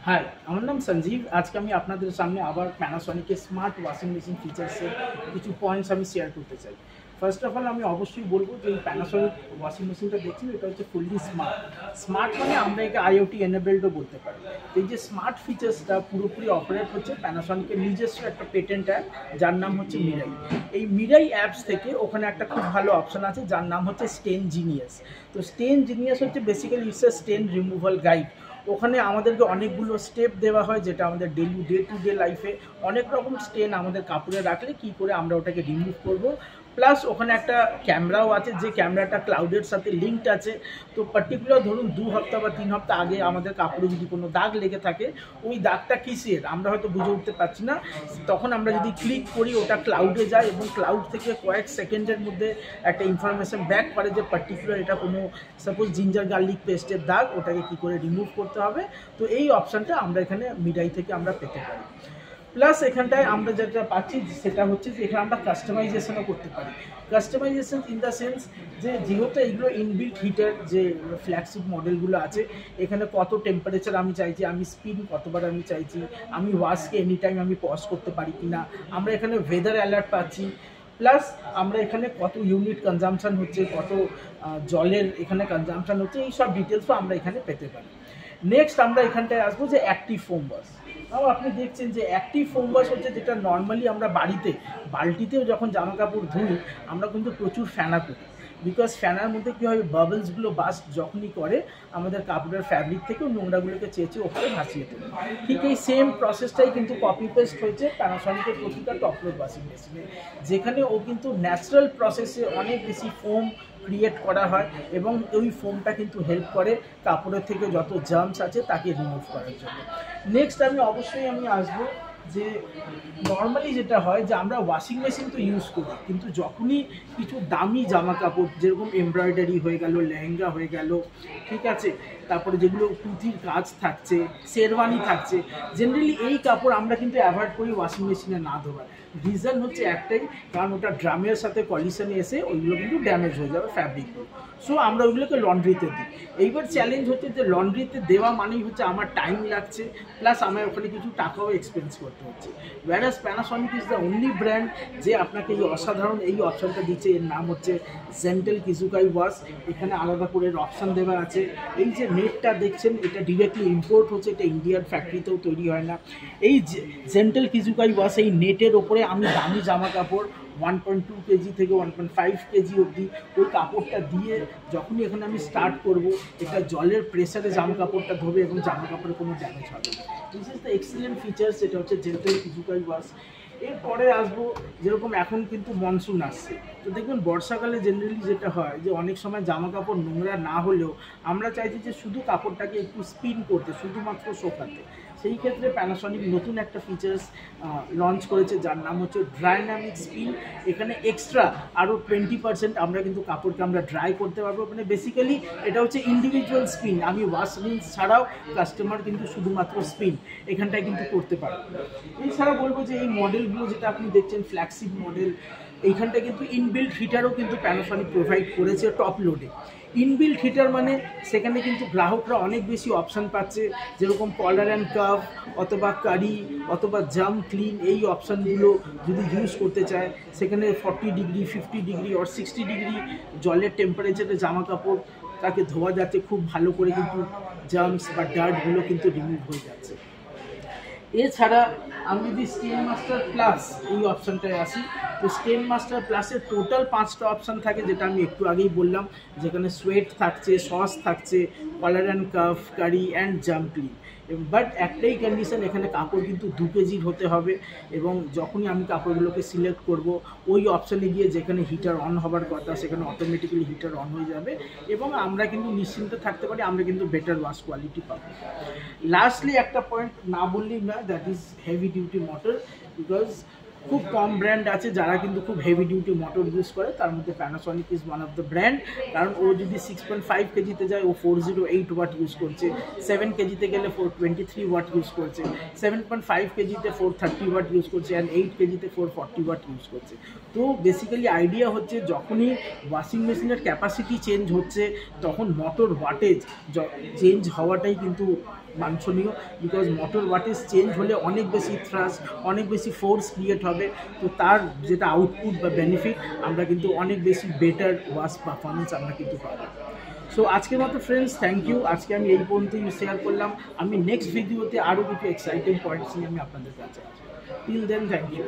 High, আমার নাম সঞ্জীব। আজকে আমি আপনাদের সামনে আবার প্যানাসনিকের স্মার্ট ওয়াশিং মেশিন ফিচার্সের কিছু পয়েন্টস আমি শেয়ার করতে চাই। ফার্স্ট অফ অল আমি অবশ্যই বলবো যে এই প্যানাসনিক ওয়াশিং মেশিনটা দেখছি এটা হচ্ছে ফুললি স্মার্ট। স্মার্ট মানে আমরা একে আইওটি এনেবেলডও বলতে পারি। এই যে স্মার্ট ফিচার্সটা পুরোপুরি অপারেট হচ্ছে প্যানাসনিকের নিজস্ব একটা পেটেন্ট অ্যাপ, যার নাম হচ্ছে মিরাই। এই মিরাই অ্যাপস থেকে ওখানে একটা খুব ভালো অপশন আছে যার নাম হচ্ছে স্টেন জিনিয়াস। তো স্টেন জিনিয়াস হচ্ছে basically it's a stain removal guide. ওখানে আমাদেরকে অনেকগুলো স্টেপ দেওয়া হয় যেটা আমাদের ডে টু ডে লাইফে অনেক রকম স্টেন আমাদের কাপড়ে রাখলে কী করে আমরা ওটাকে রিমুভ করব। প্লাস ওখানে একটা ক্যামেরাও আছে, যে ক্যামেরাটা ক্লাউডের সাথে লিঙ্কড আছে। তো পার্টিকুলার ধরুন 2 হপ্তাহ বা 3 হপ্তাহ আগে আমাদের কাপড়ে যদি কোনো দাগ লেগে থাকে, ওই দাগটা কিসের আমরা হয়তো বুঝে উঠতে পারছি না, তখন আমরা যদি ক্লিক করি ওটা ক্লাউডে যায় এবং ক্লাউড থেকে কয়েক সেকেন্ডের মধ্যে একটা ইনফরমেশন ব্যাক করে যে পার্টিকুলার এটা কোনো সাপোজ জিঞ্জার গার্লিক পেস্টের দাগ, ওটাকে কী করে রিমুভ করতে হবে। তো এই অপশানটা আমরা এখানে মিরাই থেকে আমরা পেতে পারি। প্লাস এখানটায় আমরা যেটা পাচ্ছি সেটা হচ্ছে যে এখানে আমরা কাস্টমাইজেশনও করতে পারি। কাস্টমাইজেশন ইন দ্য সেন্স যে যেহেতু এইগুলো ইনবিল্ট হিটার, যে ফ্ল্যাগশিপ মডেলগুলো আছে, এখানে কত টেম্পারেচার আমি চাইছি, আমি স্পিন কতবার আমি চাইছি, আমি ওয়াশকে এনি টাইম আমি পজ করতে পারি কি না, আমরা এখানে ওয়েদার অ্যালার্ট পাচ্ছি। প্লাস আমরা এখানে কত ইউনিট কনজামশান হচ্ছে, কত জলের এখানে কনজামশান হচ্ছে, এই সব ডিটেলসও আমরা এখানে পেতে পারি। নেক্সট আমরা এখানটায় আসবো যে অ্যাক্টিভ ফোম ওয়াশ। তাও আপনি দেখছেন যে অ্যাক্টিভ ফোম ওয়াশ হচ্ছে যেটা নর্মালি আমরা বাড়িতে বালতিতেও যখন জামা কাপড় ধুই আমরা কিন্তু প্রচুর ফেনা করি, বিকজ ফ্যানার মধ্যে কী হয়, বাবলসগুলো বাস্ট যখনই করে আমাদের কাপড়ের ফ্যাব্রিক থেকেও নোংরাগুলোকে চেঁচে ওপরে ভাসিয়ে তোলে। ঠিক এই সেম প্রসেসটাই কিন্তু কপি পেস্ট হয়েছে প্যানাসনিকের প্রতিটা টপ লোড ওয়াশিং মেশিনে, যেখানে ও কিন্তু ন্যাচারাল প্রসেসে অনেক বেশি ফোম ক্রিয়েট করা হয় এবং ওই ফোমটা কিন্তু হেল্প করে কাপড়ের থেকে যত জার্মস আছে তাকে রিমুভ করার জন্য। নেক্সট আমি আসবো যে নর্মালি যেটা হয় যে আমরা ওয়াশিং মেশিন তো ইউজ করি, কিন্তু যখনই কিছু দামি জামা কাপড় যেরকম এমব্রয়ডারি হয়ে গেল, লেহেঙ্গা হয়ে গেল, ঠিক আছে, তারপরে যেগুলো পুঁথির কাজ থাকছে, শেরওয়ানি থাকছে, জেনারেলি এই কাপড় আমরা কিন্তু অ্যাভয়েড করি ওয়াশিং মেশিনে না ধোয়ার। রিজন হচ্ছে একটাই, কারণ ওটা ড্রামের সাথে কলিশনে এসে ওইগুলো কিন্তু ড্যামেজ হয়ে যাবে ফ্যাব্রিকগুলো। সো আমরা ওইগুলোকে লন্ড্রিতে দিই। এইবার চ্যালেঞ্জ হচ্ছে যে লন্ড্রিতে দেওয়া মানেই হচ্ছে আমার টাইম লাগছে, প্লাস আমার ওখানে কিছু টাকাও এক্সপেন্স করতে হচ্ছে। Whereas Panasonic is the only brand যে আপনাকে এই অসাধারণ এই অপশানটা দিচ্ছে। এর নাম হচ্ছে জেন্টেল কিজুকাই ওয়াশ। এখানে আলাদা করে অপশান দেওয়া আছে। এই যে নেটটা দেখছেন এটা ডিরেক্টলি ইম্পোর্ট হচ্ছে, এটা ইন্ডিয়ান ফ্যাক্টরিতেও তৈরি হয় না। এই জেন্টেল কিজুকাই ওয়াশ এই নেটের ওপরে আমি দামি জামা কাপড় 1.2 কেজি থেকে 1.5 কেজি অবধি ওই কাপড়টা দিয়ে যখনই এখানে আমি স্টার্ট করব, এটা জলের প্রেসারে জামা কাপড়টা ধোবে এবং জামা কাপড়ে কোনো ড্যামেজ হবে না। This is the excellent features, এটা হচ্ছে জেন্টেল কিজুকাই ওয়াশ। এরপরে আসবো যেরকম এখন কিন্তু মনসুন আসছে, তো দেখবেন বর্ষাকালে জেনারেলি যেটা হয় যে অনেক সময় জামা কাপড় নোংরা না হলেও আমরা চাইছি যে শুধু কাপড়টাকে একটু স্পিন করতে, শুধুমাত্র শোকাতে। সেই ক্ষেত্রে প্যানাসনিক নতুন একটা ফিচার্স লঞ্চ করেছে যার নাম হচ্ছে ডাইনামিক স্পিন। এখানে এক্সট্রা আরও 20% আমরা কিন্তু কাপড়কে আমরা ড্রাই করতে পারবো। মানে বেসিক্যালি এটা হচ্ছে ইন্ডিভিজুয়াল স্পিন, আমি ওয়াশ রিন্স ছাড়াও কাস্টমার কিন্তু শুধুমাত্র স্পিন এখানটায় কিন্তু করতে পারবে। এছাড়া বলবো যে এই মডেলগুলো যেটা আপনি দেখছেন ফ্ল্যাগশিপ মডেল, এইখানটা কিন্তু ইনবিল্ট হিটারও কিন্তু প্যানাসনিক প্রোভাইড করেছে টপ লোডে। ইনবিল্ট হিটার মানে সেখানে কিন্তু গ্রাহকরা অনেক বেশি অপশান পাচ্ছে, যেরকম কলার অ্যান্ড কার্ভ অথবা কারি অথবা জাম ক্লিন, এই অপশানগুলো যদি ইউজ করতে চায় সেখানে 40 ডিগ্রি 50 ডিগ্রি আর 60 ডিগ্রি জলের টেম্পারেচারে জামা কাপড় তাকে ধোয়া যাচ্ছে খুব ভালো করে, কিন্তু জার্মস বা ডার্টগুলো কিন্তু রিমুভ হয়ে যাচ্ছে। এছাড়া আমি যদি স্টেন মাস্টার প্লাস এই অপশানটায় আসি, তো স্টেন মাস্টার প্লাসের টোটাল 5টা অপশান থাকে, যেটা আমি একটু আগেই বললাম, যেখানে সোয়েট থাকছে, সস থাকছে, collar and curve, curry and jam clean. But একটাই কন্ডিশন, এখানে কাপড় কিন্তু 2 কেজির হতে হবে এবং যখনই আমি কাপড়গুলোকে সিলেক্ট করব ওই অপশানে গিয়ে যেখানে হিটার অন হবার কথা সেখানে অটোমেটিক্যালি হিটার অন হয়ে যাবে এবং আমরা কিন্তু নিশ্চিন্ত থাকতে পারি, আমরা কিন্তু বেটার ওয়াশ কোয়ালিটি পাবো। লাস্টলি একটা পয়েন্ট না বললেই না, that is heavy duty motor. Because খুব কম ব্র্যান্ড আছে যারা কিন্তু খুব হেভি ডিউটি মোটর ইউজ করে, তার মধ্যে Panasonic is one of the brand. কারণ ও যদি 6.5 কেজিতে যায় ও 408 ওয়াট ইউজ করছে, 7 কেজিতে গেলে 423 ওয়াট ইউজ করছে, 7.5 কেজিতে 430 ওয়াট ইউজ করছে অ্যান্ড 8 কেজিতে 440 ওয়াট ইউজ করছে। তো বেসিক্যালি আইডিয়া হচ্ছে যখনই ওয়াশিং মেশিনের ক্যাপাসিটি চেঞ্জ হচ্ছে তখন মোটর ওয়াটেজ চেঞ্জ হওয়াটাই কিন্তু বাঞ্ছনীয়, বিকজ মোটর ওয়াটেজ চেঞ্জ হলে অনেক বেশি থ্রাস্ট, অনেক বেশি ফোর্স ক্রিয়েট হবে, তো তার যেটা আউটপুট বা বেনিফিট আমরা কিন্তু অনেক বেশি বেটার ওয়াশ পারফরমেন্স আমরা কিন্তু পাবো। সো আজকের মতো ফ্রেন্ডস, থ্যাংক ইউ। আজকে আমি এই পর্যন্তই শেয়ার করলাম। আমি নেক্সট ভিডিওতে আরও কিছু এক্সাইটিং পয়েন্টস নিয়ে আমি আপনাদের কাছে আসবো। Till then, thank you.